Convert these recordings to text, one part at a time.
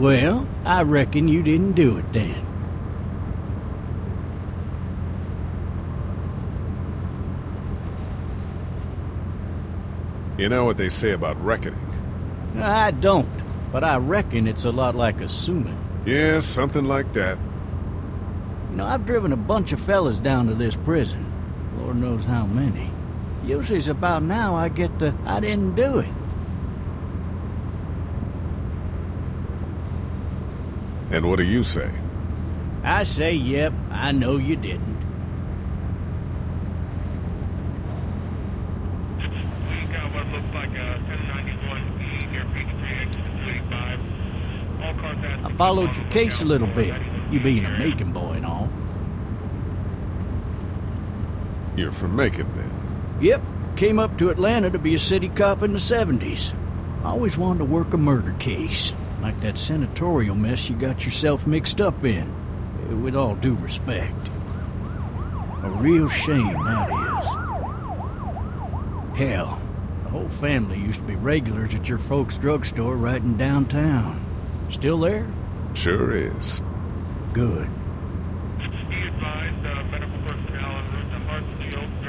Well, I reckon you didn't do it then. You know what they say about reckoning? I don't, but I reckon it's a lot like assuming. Yeah, something like that. You know, I've driven a bunch of fellas down to this prison. Lord knows how many. Usually it's about now I get the, I didn't do it. And what do you say? I say, yep, I know you didn't. We got what looks like a 1091E near Peach 285. All cars I followed your case a little bit, you being a Macon boy and all. You're from Macon, then? Yep, came up to Atlanta to be a city cop in the 70s. I always wanted to work a murder case, like that senatorial mess you got yourself mixed up in. With all due respect. A real shame, that is. Hell, the whole family used to be regulars at your folks' drugstore right in downtown. Still there? Sure is. Good.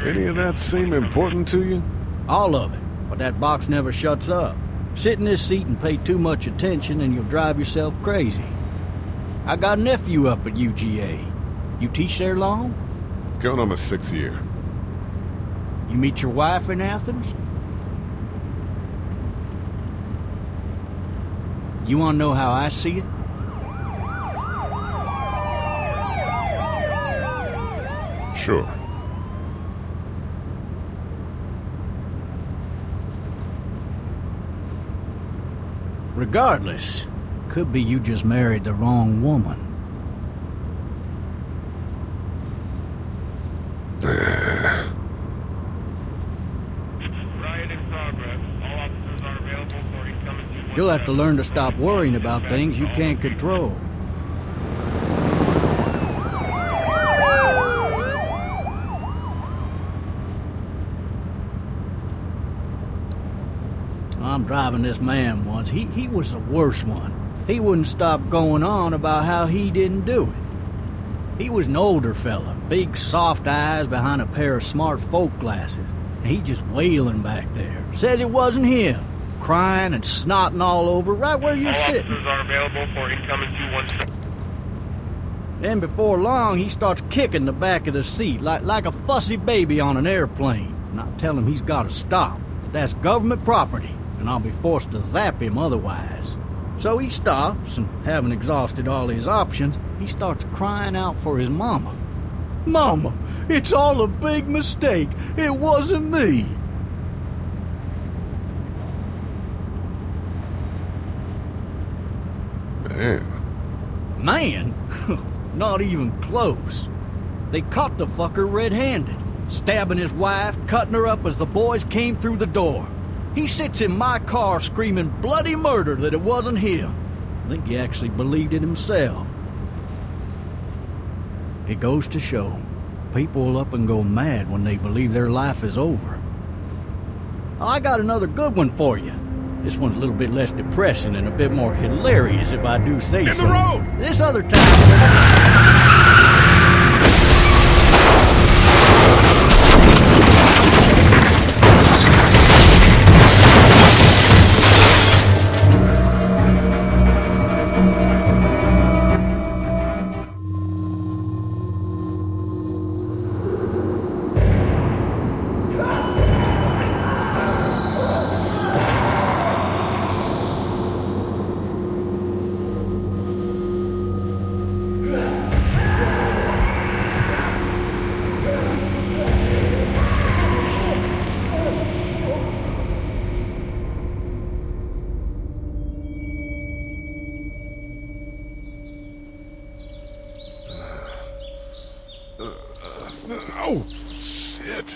Any of that seem important to you? All of it, but that box never shuts up. Sit in this seat and pay too much attention and you'll drive yourself crazy. I got a nephew up at UGA. You teach there long? Going on my 6th year. You meet your wife in Athens? You want to know how I see it? Sure. Regardless, could be you just married the wrong woman. Riot in progress. All officers are available for incoming 217. You'll have to learn to stop worrying about things you can't control. I'm driving this man once. He was the worst one. He wouldn't stop going on about how he didn't do it. He was an older fella, big soft eyes behind a pair of smart folk glasses. And he just wailing back there. Says it wasn't him. Crying and snotting all over right where you're sitting. All officers are available for incoming 217. Then before long, he starts kicking the back of the seat like a fussy baby on an airplane. And I tell him he's got to stop. That's government property, and I'll be forced to zap him otherwise. So he stops, and having exhausted all his options, he starts crying out for his mama. Mama, it's all a big mistake. It wasn't me. Man. Man? Not even close. They caught the fucker red-handed, stabbing his wife, cutting her up as the boys came through the door. He sits in my car screaming bloody murder that it wasn't him. I think he actually believed it himself. It goes to show, people will up and go mad when they believe their life is over. I got another good one for you. This one's a little bit less depressing and a bit more hilarious, if I do say so. In the road! This other time... Oh, shit.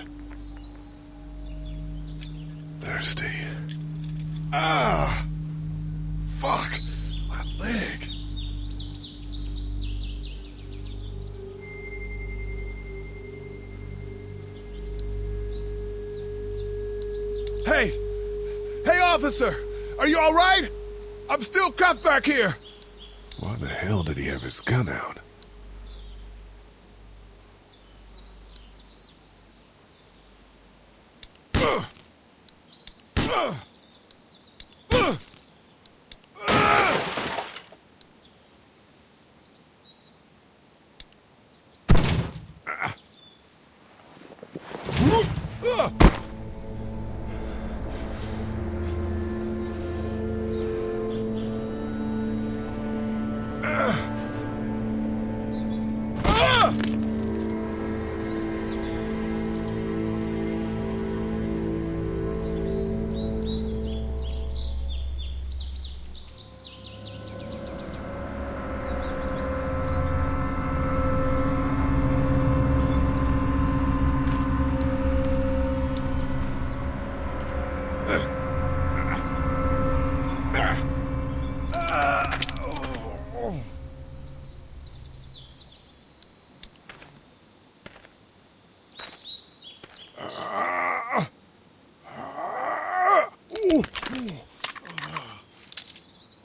Thirsty. Ah! Fuck! My leg. Hey! Hey, officer! Are you all right? I'm still cuffed back here. Why the hell did he have his gun out?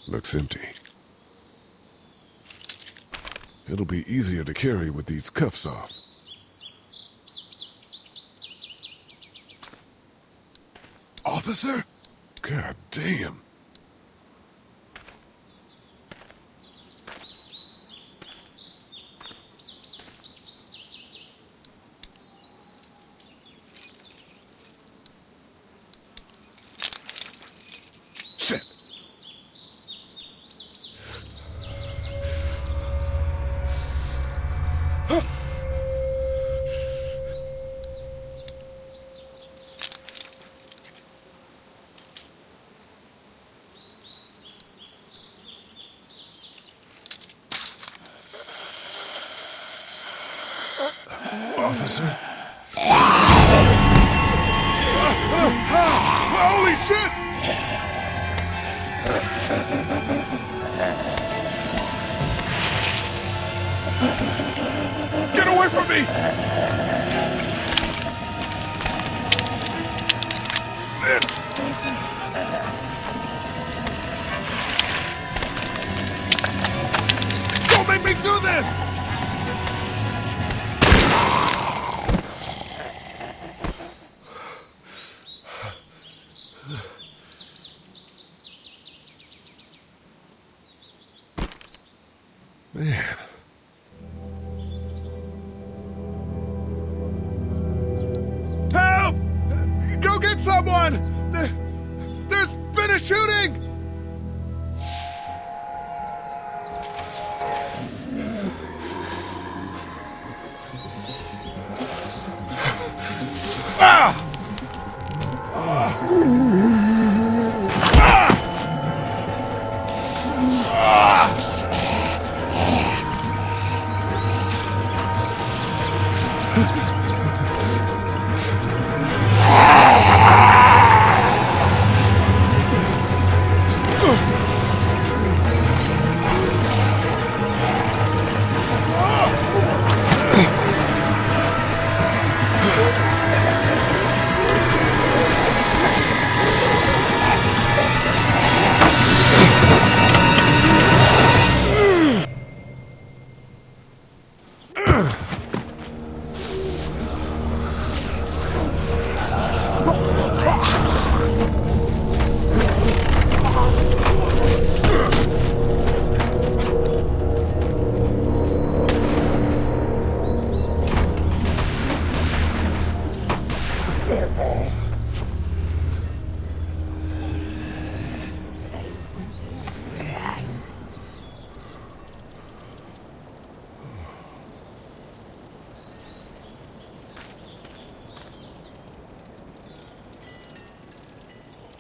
Looks empty. It'll be easier to carry with these cuffs off. Officer? God damn. Shit. Officer? Holy shit! Get away from me! Don't make me do this! Man. Help! Go get someone! There's been a shooting! Ah!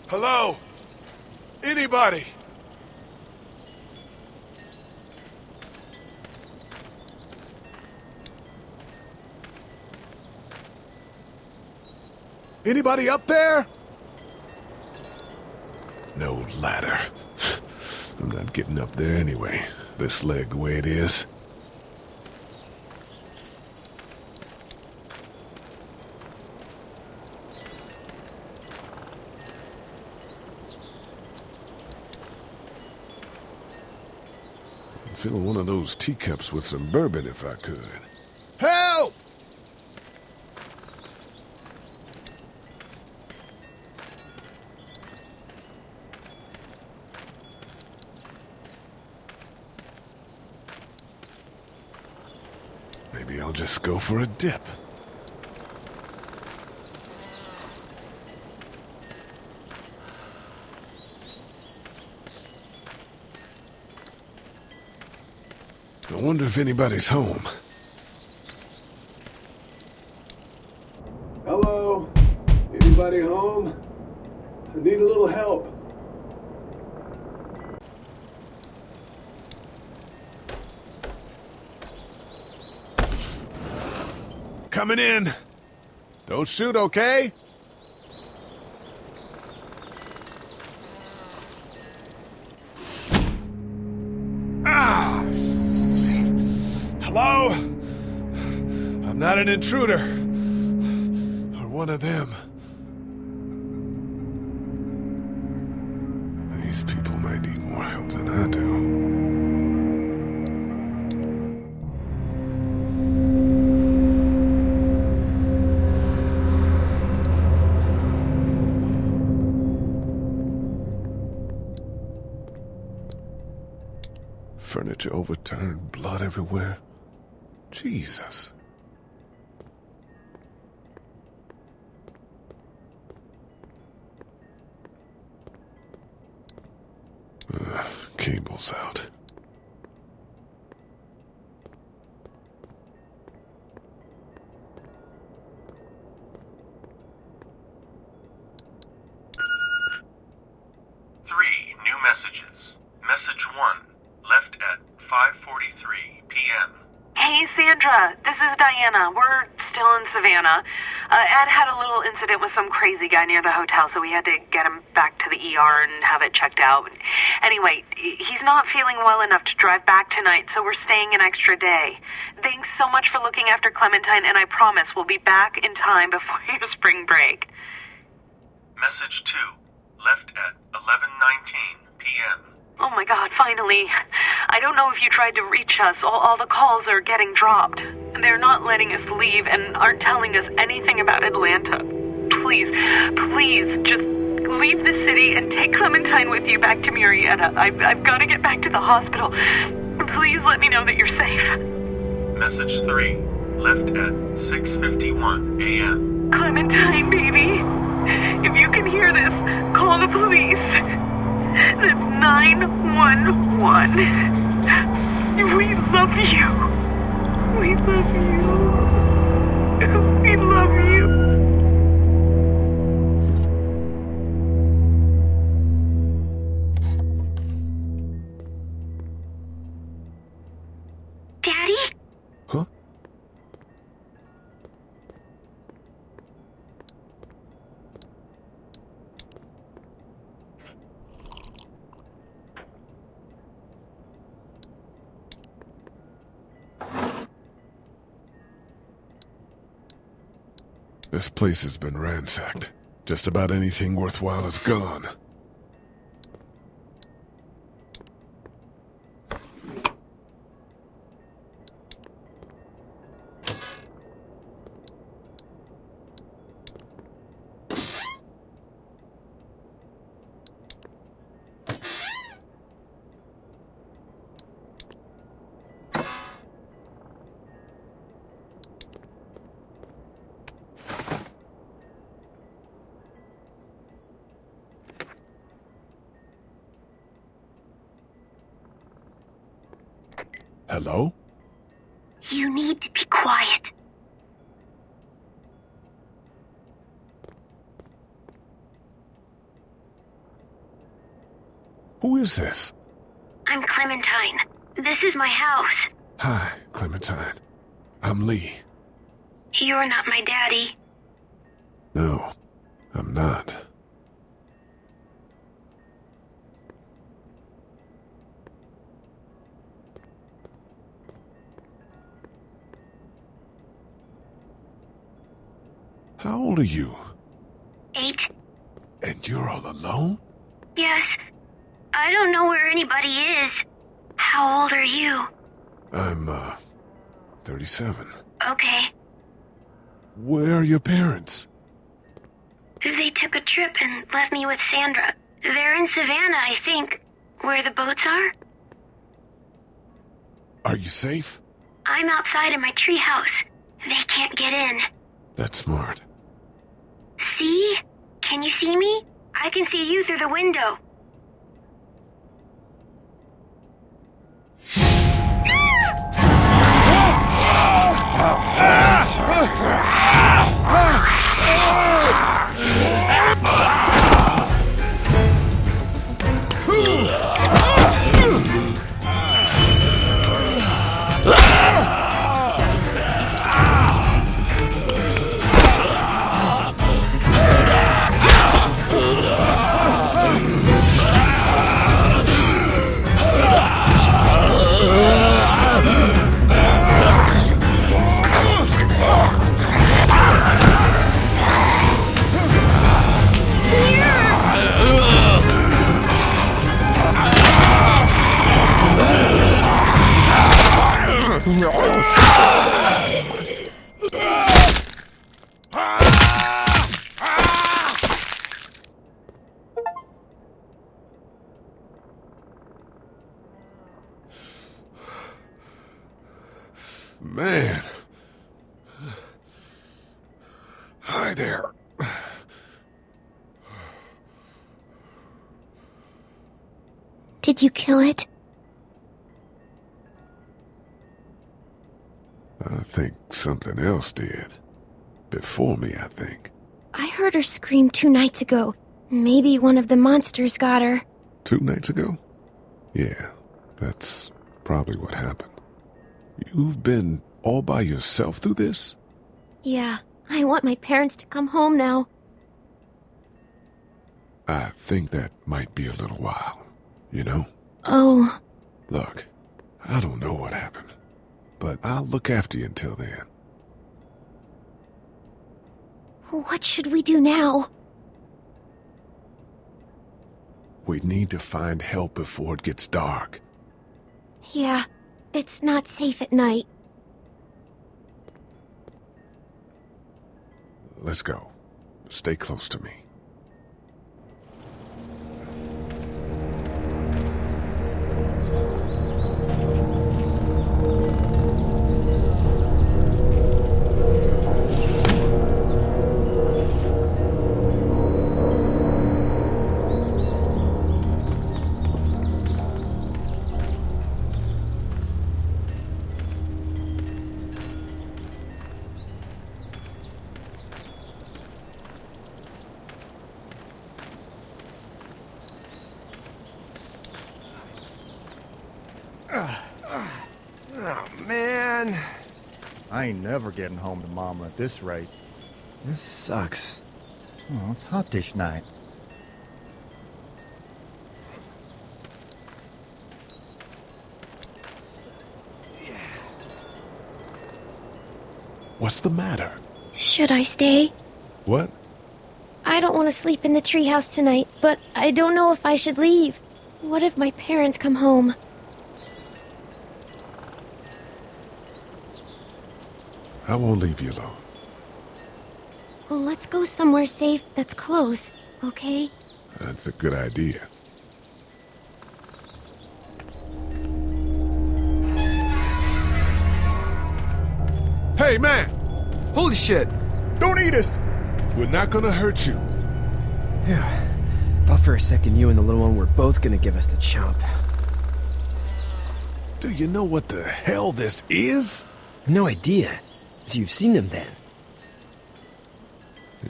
Hello? Anybody? Anybody up there? No ladder. I'm not getting up there anyway. This leg the way it is. fill one of those teacups with some bourbon if I could. Help! Maybe I'll just go for a dip. I wonder if anybody's home. Hello? Anybody home? I need a little help. Coming in. Don't shoot, okay? Ah! Hello? I'm not an intruder. Or one of them. These people might need more help than I do. Furniture overturned, blood everywhere. Jesus. Cable's out. Three new messages. Message 1. Left at 5:43 p.m. Hey, Sandra. This is Diana. We're still in Savannah. Ed had a little incident with some crazy guy near the hotel, so we had to get him back to the ER and have it checked out. Anyway, he's not feeling well enough to drive back tonight, so we're staying an extra day. Thanks so much for looking after Clementine, and I promise we'll be back in time before your spring break. Message 2. Left at 11:19 p.m. Oh my God, finally. I don't know if you tried to reach us. All the calls are getting dropped. They're not letting us leave and aren't telling us anything about Atlanta. Please, just leave the city and take Clementine with you back to Murrieta. I've got to get back to the hospital. Please let me know that you're safe. Message 3. Left at 6:51 a.m. Clementine, baby. If you can hear this, call the police. That's 911. We love you. We love you. We love you. Daddy? Huh? This place has been ransacked. Just about anything worthwhile is gone. Hello? You need to be quiet. Who is this? I'm Clementine. This is my house. Hi, Clementine. I'm Lee. You're not my daddy. No, I'm not. How old are you? 8. And you're all alone? Yes. I don't know where anybody is. How old are you? I'm, 37. Okay. Where are your parents? They took a trip and left me with Sandra. They're in Savannah, I think. Where the boats are? Are you safe? I'm outside in my treehouse. They can't get in. That's smart. See? Can you see me? I can see you through the window. Man. Hi there. Did you kill it? I think something else did. Before me, I think. I heard her scream 2 nights ago. Maybe one of the monsters got her. 2 nights ago? Yeah, that's probably what happened. You've been all by yourself through this? Yeah, I want my parents to come home now. I think that might be a little while, you know? Oh. Look, I don't know what happened, but I'll look after you until then. What should we do now? We need to find help before it gets dark. Yeah, it's not safe at night. Let's go. Stay close to me. Oh, man. I ain't never getting home to Mama at this rate. This sucks. Oh, it's hot dish night. What's the matter? Should I stay? What? I don't want to sleep in the treehouse tonight, but I don't know if I should leave. What if my parents come home? I won't leave you alone. Well, let's go somewhere safe that's close, okay? That's a good idea. Hey, man! Holy shit! Don't eat us! We're not gonna hurt you. Yeah. Thought for a second you and the little one were both gonna give us the chomp. Do you know what the hell this is? No idea. So you've seen them then?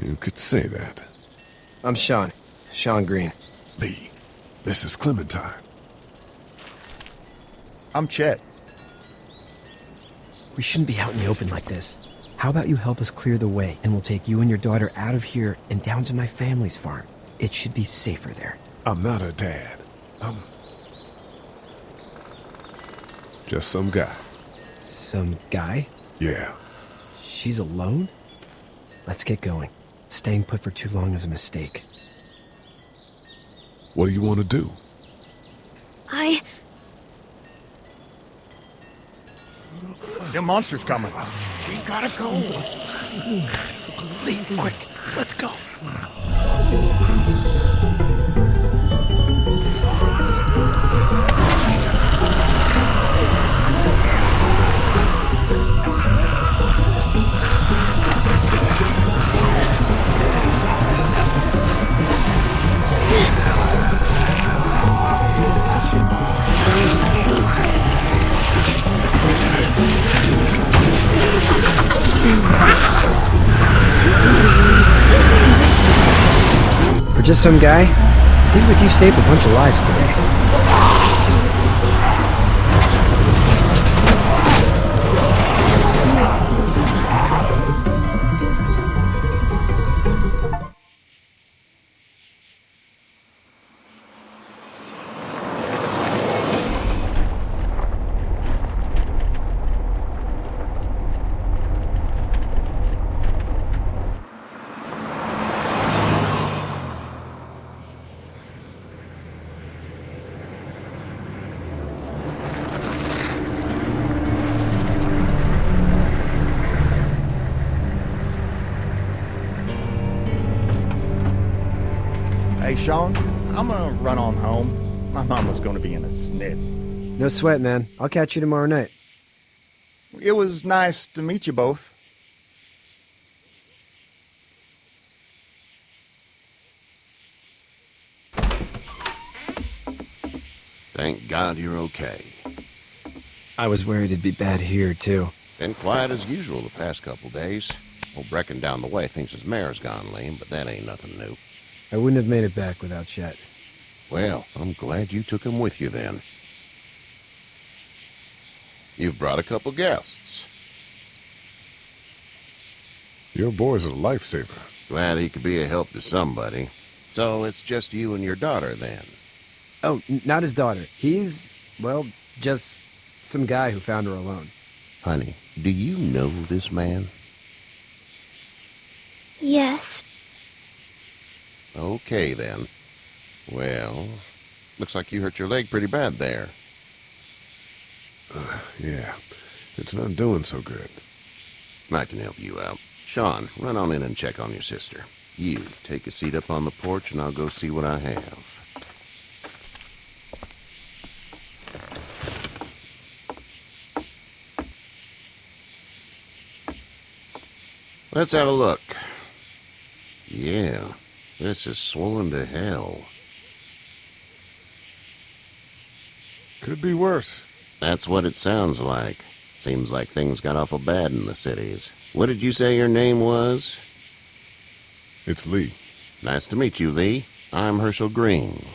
You could say that. I'm Sean. Sean Green. Lee, this is Clementine. I'm Chet. We shouldn't be out in the open like this. How about you help us clear the way, and we'll take you and your daughter out of here and down to my family's farm. It should be safer there. I'm not her dad. I'm just some guy. Some guy? Yeah. She's alone? Let's get going. Staying put for too long is a mistake. What do you want to do? The monster's coming. We gotta go. Lee, quick, let's go. For just some guy, it seems like you saved a bunch of lives today. Hey, Sean, I'm gonna run on home. My mama's gonna be in a snit. No sweat, man. I'll catch you tomorrow night. It was nice to meet you both. Thank God you're okay. I was worried it'd be bad here, too. Been quiet as usual the past couple days. Old Brecken down the way thinks his mare's gone lame, but that ain't nothing new. I wouldn't have made it back without Chet. Well, I'm glad you took him with you then. You've brought a couple guests. Your boy's a lifesaver. Glad he could be a help to somebody. So it's just you and your daughter then? Oh, not his daughter. He's, well, just some guy who found her alone. Honey, do you know this man? Yes. Okay, then. Well, looks like you hurt your leg pretty bad there. Yeah, it's not doing so good. I can help you out. Sean, run on in and check on your sister. You, take a seat up on the porch and I'll go see what I have. Let's have a look. Yeah, this is swollen to hell. Could be worse. That's what it sounds like. Seems like things got awful bad in the cities. What did you say your name was? It's Lee. Nice to meet you, Lee. I'm Herschel Green.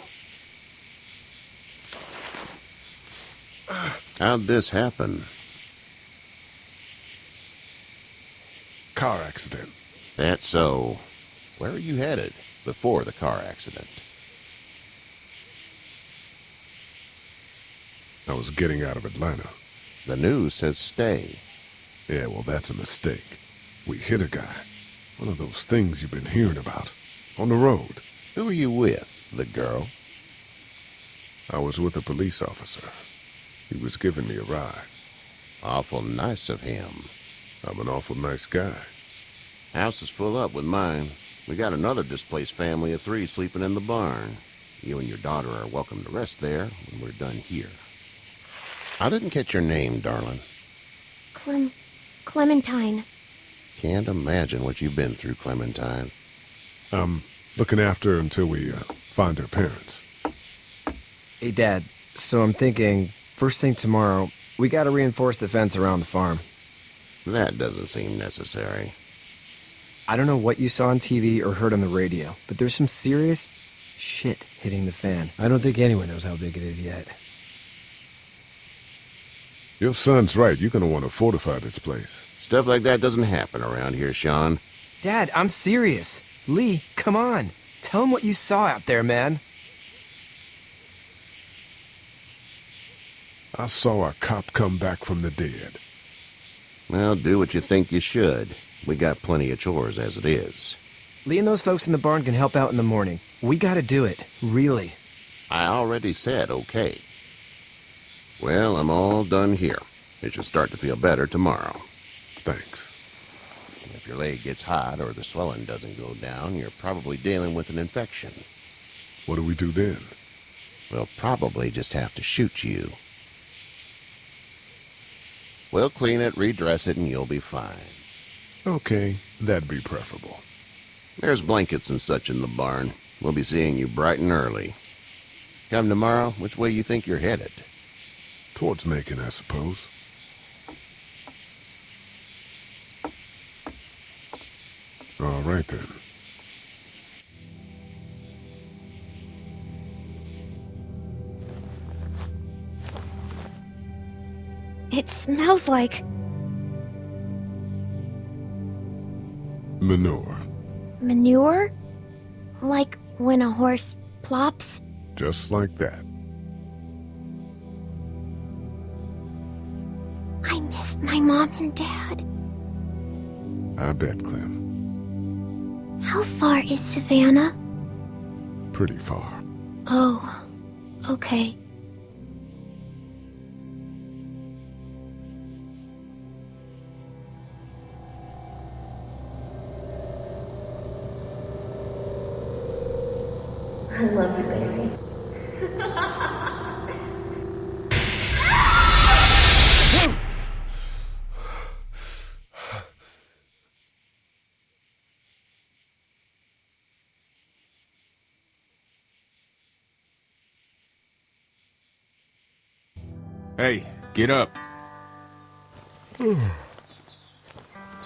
How'd this happen? Car accident. That's so. Where are you headed before the car accident? I was getting out of Atlanta. The news says stay. Yeah, well, that's a mistake. We hit a guy. One of those things you've been hearing about. On the road. Who are you with? The girl? I was with a police officer. He was giving me a ride. Awful nice of him. I'm an awful nice guy. House is full up with mine. We got another displaced family of 3 sleeping in the barn. You and your daughter are welcome to rest there when we're done here. I didn't catch your name, darling. Clementine. Can't imagine what you've been through, Clementine. I'm looking after her until we find her parents. Hey, Dad, so I'm thinking, first thing tomorrow, we gotta reinforce the fence around the farm. That doesn't seem necessary. I don't know what you saw on TV or heard on the radio, but there's some serious shit hitting the fan. I don't think anyone knows how big it is yet. Your son's right. You're gonna want to fortify this place. Stuff like that doesn't happen around here, Sean. Dad, I'm serious. Lee, come on. Tell him what you saw out there, man. I saw a cop come back from the dead. Well, do what you think you should. We got plenty of chores as it is. Lee and those folks in the barn can help out in the morning. We gotta do it. Really. I already said okay. Well, I'm all done here. It should start to feel better tomorrow. Thanks. If your leg gets hot or the swelling doesn't go down, you're probably dealing with an infection. What do we do then? We'll probably just have to shoot you. We'll clean it, redress it, and you'll be fine. Okay, that'd be preferable. There's blankets and such in the barn. We'll be seeing you bright and early. Come tomorrow, which way you think you're headed? Towards Macon, I suppose. All right, then. It smells like Manure. manure? Like when a horse plops? Just like that. I miss my mom and dad. I bet, Clem. How far is Savannah? Pretty far. Oh, okay. I love you, baby. Hey, get up.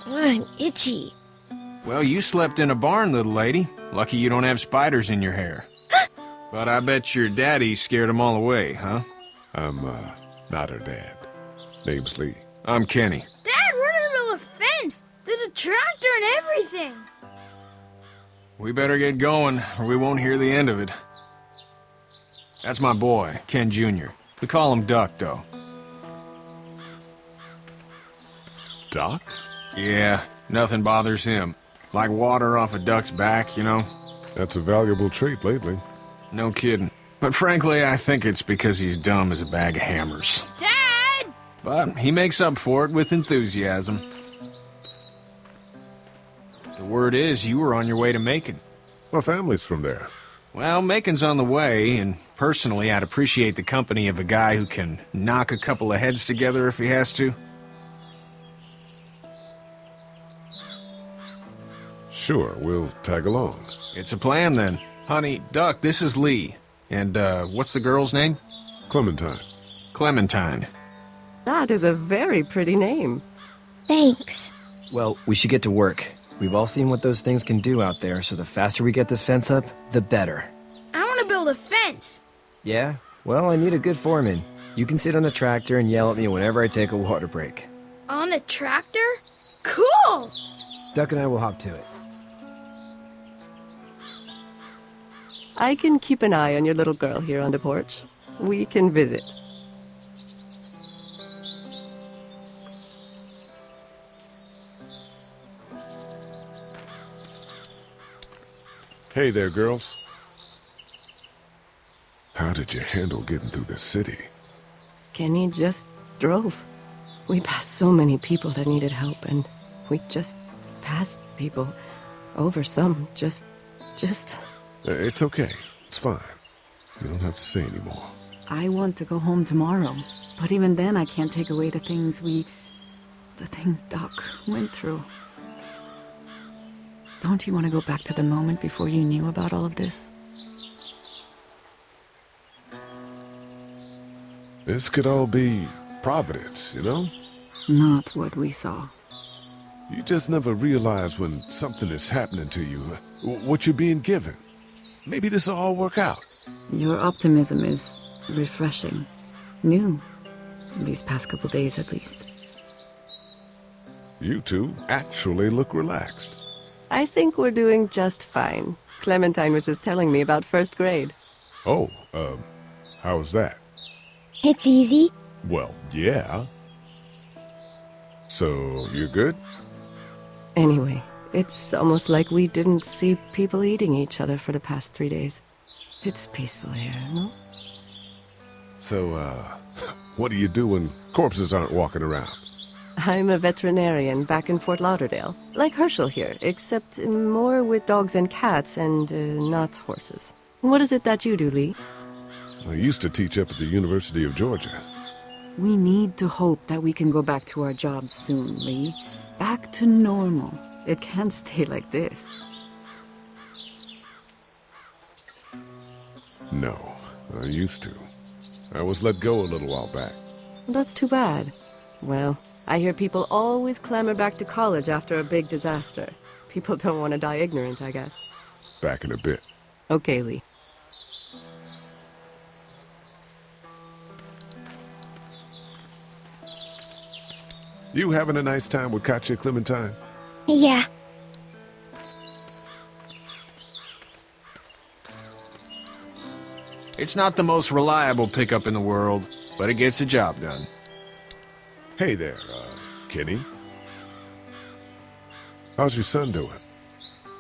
I'm itchy. Well, you slept in a barn, little lady. Lucky you don't have spiders in your hair. But I bet your daddy scared them all away, huh? I'm, not her dad. Name's Lee. I'm Kenny. Dad, we're in the middle of a fence. There's a tractor and everything. We better get going, or we won't hear the end of it. That's my boy, Ken Jr. We call him Duck, though. Doc? Yeah, nothing bothers him. Like water off a duck's back, you know? That's a valuable trait lately. No kidding. But frankly, I think it's because he's dumb as a bag of hammers. Dad! But he makes up for it with enthusiasm. The word is you were on your way to Macon. My family's from there. Well, Macon's on the way, and personally, I'd appreciate the company of a guy who can knock a couple of heads together if he has to. Sure, we'll tag along. It's a plan, then. Honey, Duck, this is Lee. And, what's the girl's name? Clementine. Clementine. That is a very pretty name. Thanks. Well, we should get to work. We've all seen what those things can do out there, so the faster we get this fence up, the better. I want to build a fence. Yeah? Well, I need a good foreman. You can sit on the tractor and yell at me whenever I take a water break. On the tractor? Cool! Duck and I will hop to it. I can keep an eye on your little girl here on the porch. We can visit. Hey there, girls. How did you handle getting through the city? Kenny just drove. We passed so many people that needed help, and we just passed people. Over some, just... It's okay. It's fine. You don't have to say anymore. I want to go home tomorrow, but even then I can't take away the things Doc went through. Don't you want to go back to the moment before you knew about all of this? This could all be Providence, you know? Not what we saw. You just never realize when something is happening to you, what you're being given. Maybe this will all work out. Your optimism is refreshing. New. These past couple days, at least. You two actually look relaxed. I think we're doing just fine. Clementine was just telling me about first grade. Oh, how was that? It's easy. Well, yeah. So, you're good? Anyway, it's almost like we didn't see people eating each other for the past 3 days. It's peaceful here, no? So, What do you do when corpses aren't walking around? I'm a veterinarian back in Fort Lauderdale. Like Herschel here, except more with dogs and cats and not horses. What is it that you do, Lee? I used to teach up at the University of Georgia. We need to hope that we can go back to our jobs soon, Lee. Back to normal. It can't stay like this. No, I used to. I was let go a little while back. That's too bad. Well, I hear people always clamor back to college after a big disaster. People don't want to die ignorant, I guess. Back in a bit. Okay, Lee. You having a nice time with Katya, Clementine? Yeah. It's not the most reliable pickup in the world, but it gets the job done. Hey there, Kenny. How's your son doing?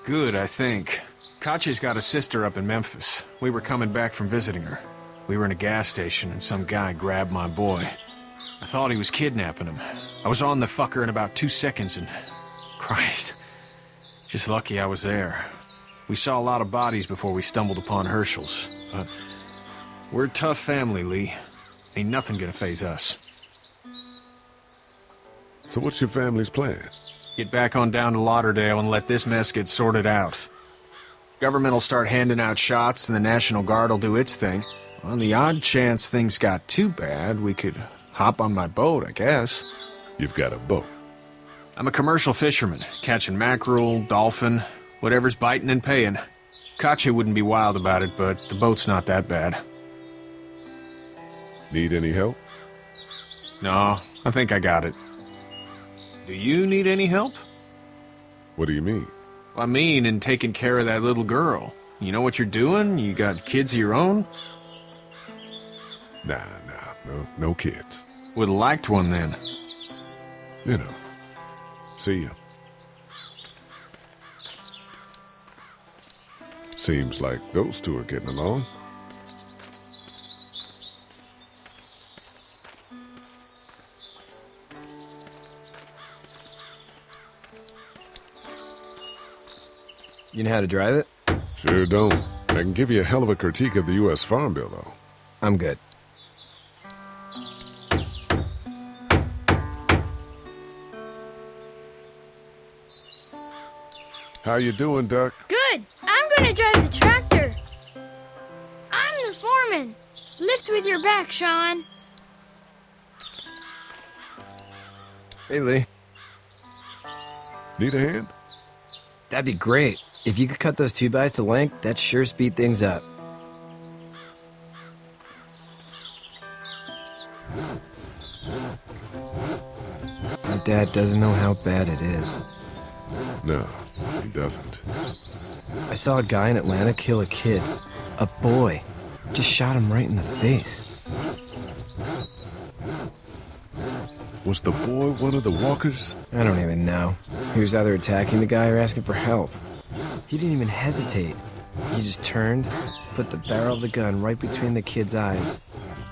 Good, I think. Katya's got a sister up in Memphis. We were coming back from visiting her. We were in a gas station and some guy grabbed my boy. I thought he was kidnapping him. I was on the fucker in about 2 seconds and... Christ. Just lucky I was there. We saw a lot of bodies before we stumbled upon Herschel's, but... We're a tough family, Lee. Ain't nothing gonna faze us. So what's your family's plan? Get back on down to Lauderdale and let this mess get sorted out. Government will start handing out shots and the National Guard will do its thing. On the odd chance things got too bad, we could hop on my boat, I guess. You've got a boat? I'm a commercial fisherman, catching mackerel, dolphin, whatever's biting and paying. Katya wouldn't be wild about it, but the boat's not that bad. Need any help? No, I think I got it. Do you need any help? What do you mean? I mean, in taking care of that little girl. You know what you're doing? You got kids of your own? Nah, no kids. Would've liked one then. You know. See ya. Seems like those two are getting along. You know how to drive it? Sure don't. I can give you a hell of a critique of the U.S. Farm Bill, though. I'm good. How you doing, Duck? Good. I'm gonna drive the tractor. I'm the foreman. Lift with your back, Sean. Hey, Lee. Need a hand? That'd be great. If you could cut those 2x to length, that'd sure speed things up. My dad doesn't know how bad it is. No, he doesn't. I saw a guy in Atlanta kill a kid. A boy. Just shot him right in the face. Was the boy one of the walkers? I don't even know. He was either attacking the guy or asking for help. He didn't even hesitate. He just turned, put the barrel of the gun right between the kid's eyes,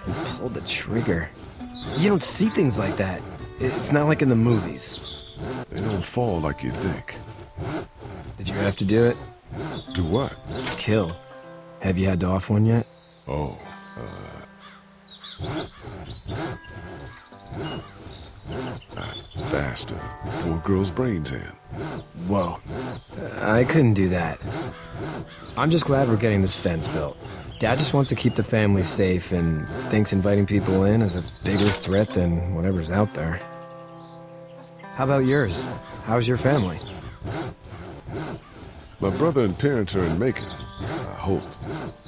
and pulled the trigger. You don't see things like that. It's not like in the movies. They don't fall like you think. Did you have to do it? Do what? Kill. Have you had to off one yet? Oh, that bastard. Poor girl's brains in. Whoa. I couldn't do that. I'm just glad we're getting this fence built. Dad just wants to keep the family safe and thinks inviting people in is a bigger threat than whatever's out there. How about yours? How's your family? My brother and parents are in Macon. I hope.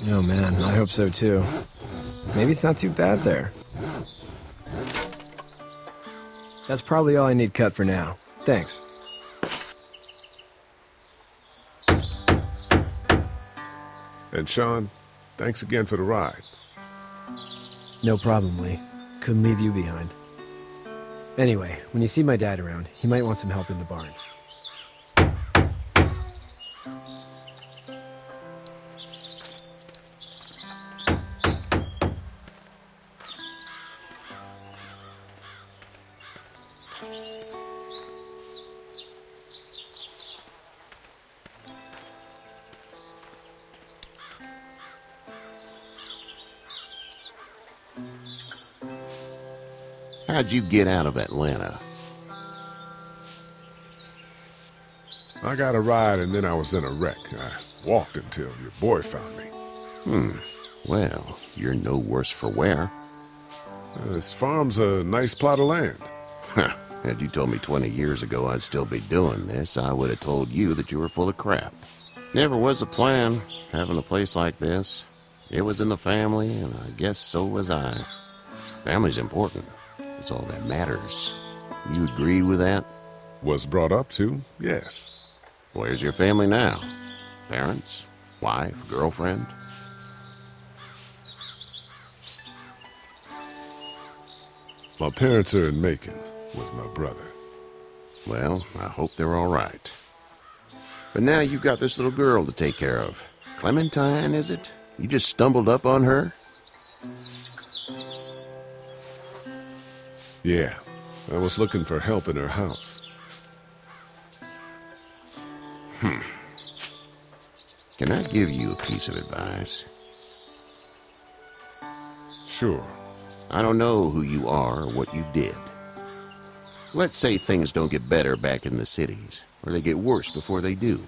Oh man, I hope so too. Maybe it's not too bad there. That's probably all I need cut for now. Thanks. And Sean, thanks again for the ride. No problem, Lee. Couldn't leave you behind. Anyway, when you see my dad around, he might want some help in the barn. How'd you get out of Atlanta? I got a ride and then I was in a wreck. I walked until your boy found me. Well, you're no worse for wear. This farm's a nice plot of land. Had you told me 20 years ago I'd still be doing this, I would have told you that you were full of crap. Never was a plan, having a place like this. It was in the family, and I guess so was I. Family's important. It's all that matters. You agree with that? Was brought up to, yes. Where's your family now? Parents? Wife? Girlfriend? My parents are in Macon with my brother. Well, I hope they're all right. But now you've got this little girl to take care of. Clementine, is it? You just stumbled up on her? Yeah, I was looking for help in her house. Can I give you a piece of advice? Sure. I don't know who you are or what you did. Let's say things don't get better back in the cities, or they get worse before they do.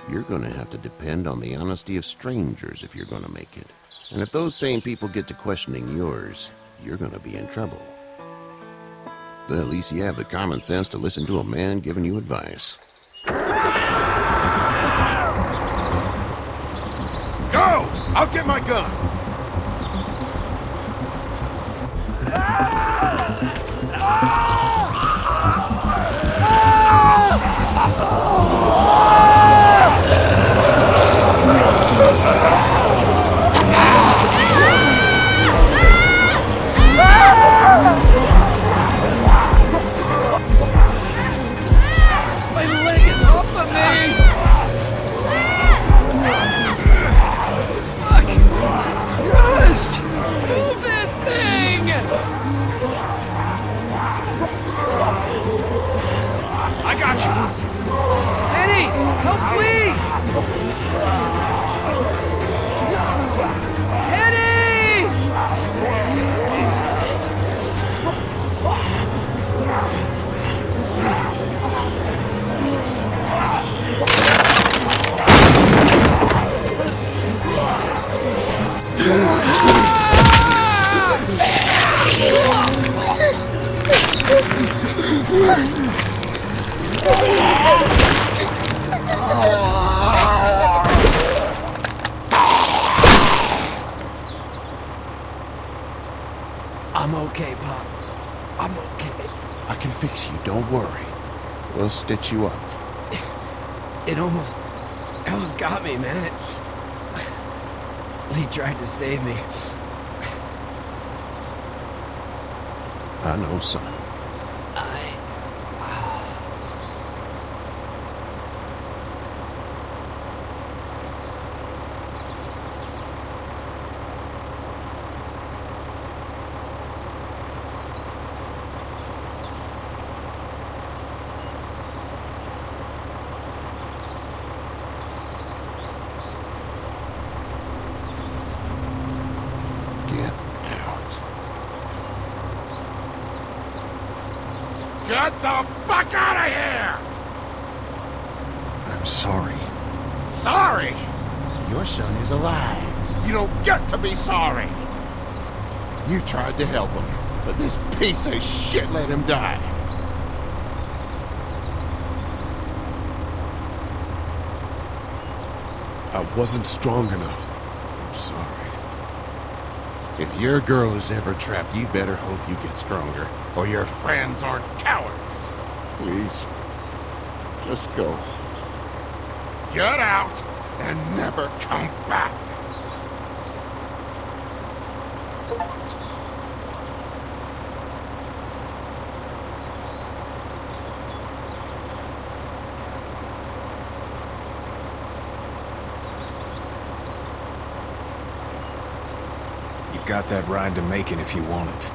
You're gonna have to depend on the honesty of strangers if you're gonna make it. And if those same people get to questioning yours, you're gonna be in trouble. But at least you have the common sense to listen to a man giving you advice. Go! I'll get my gun! My leg is off of me! Just move this thing! I got you! Eddie, help me! Eddie! I'm okay, Pop. I'm okay. I can fix you, don't worry. We'll stitch you up. It almost got me, man. Lee tried to save me. I know, son. Get the fuck out of here! I'm sorry. Sorry? Your son is alive. You don't get to be sorry. You tried to help him, but this piece of shit let him die. I wasn't strong enough. I'm sorry. If your girl is ever trapped, you better hope you get stronger, or your friends aren't cowards. Please, just go. Get out and never come back. You've got that ride to Macon if you want it.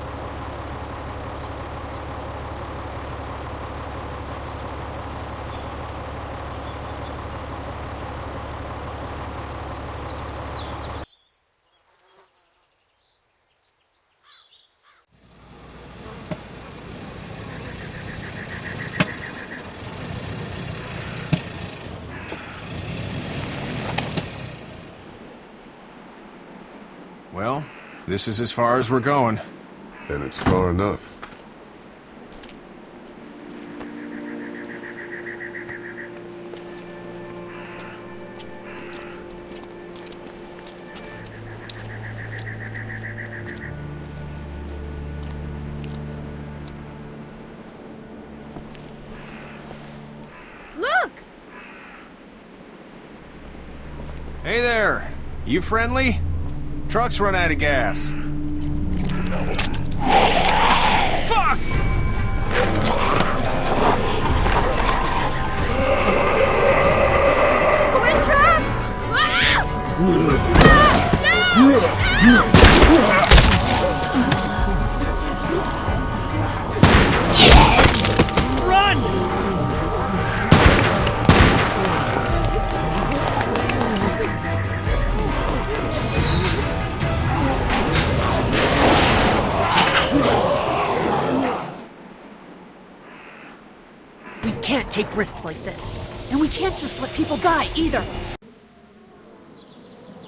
Well, this is as far as we're going. And it's far enough. Look! Hey there! You friendly? Truck's run out of gas. Fuck! We're trapped! Run! We can't take risks like this. And we can't just let people die, either.